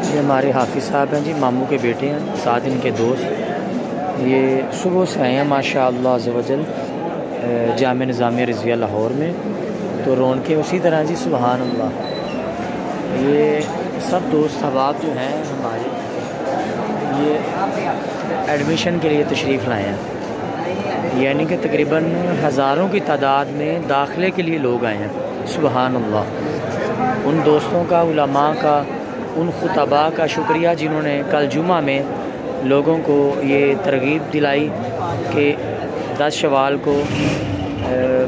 ये हमारे हाफिज़ साहब हैं जी, मामू के बेटे हैं, साथ इनके दोस्त। ये सुबह से आए हैं माशाअल्लाह अज़्ज़वजल जामे निज़ामिया रिज़विया लाहौर में। तो रौनकें उसी तरह जी, सुबहान अल्लाह। ये सब दोस्त अहबाब जो हैं हमारे, ये एडमिशन के लिए तशरीफ़ लाए हैं, यानी कि तकरीबन हज़ारों की तादाद में दाखिले के लिए लोग आए हैं। सुबहान अल्लाह। उन दोस्तों का, उलमा का, उन खुतबा का शुक्रिया जिन्होंने कल जुमा में लोगों को ये तरगीब दिलाई कि 10 शवाल को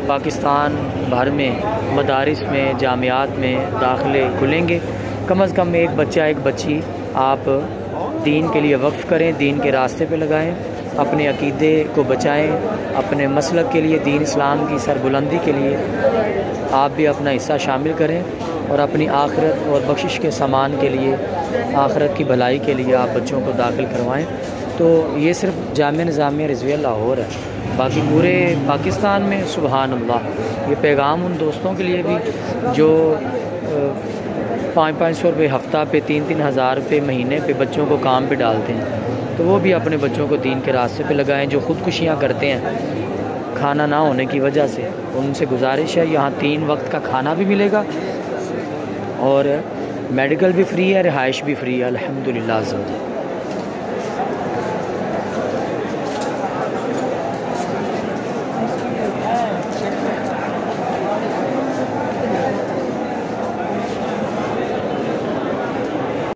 पाकिस्तान भर में मदारिस में, जामियात में दाखिले खुलेंगे। कम अज़ कम एक बच्चा एक बच्ची आप दीन के लिए वक्फ़ करें, दीन के रास्ते पे लगाएं, अपने अकीदे को बचाएं, अपने मसलक के लिए, दीन इस्लाम की सरबुलंदी के लिए आप भी अपना हिस्सा शामिल करें और अपनी आखिरत और बख्शिश के सामान के लिए, आखिरत की भलाई के लिए आप बच्चों को दाखिल करवाएं। तो ये सिर्फ जामिया निज़ामिया रिज़विया लाहौर है, बाकी पूरे पाकिस्तान में सुबहान अल्लाह। ये पैगाम उन दोस्तों के लिए भी जो 500-500 रुपये हफ़्ता पे, 3-3 हज़ार रुपये महीने पे बच्चों को काम पे डालते हैं, तो वो भी अपने बच्चों को दीन के रास्ते पे लगाएं। जो ख़ुदकुशियाँ करते हैं खाना ना होने की वजह से, उनसे गुजारिश है यहाँ 3 वक्त का खाना भी मिलेगा और मेडिकल भी फ्री है, रिहाइश भी फ्री है, अल्हम्दुलिल्लाह।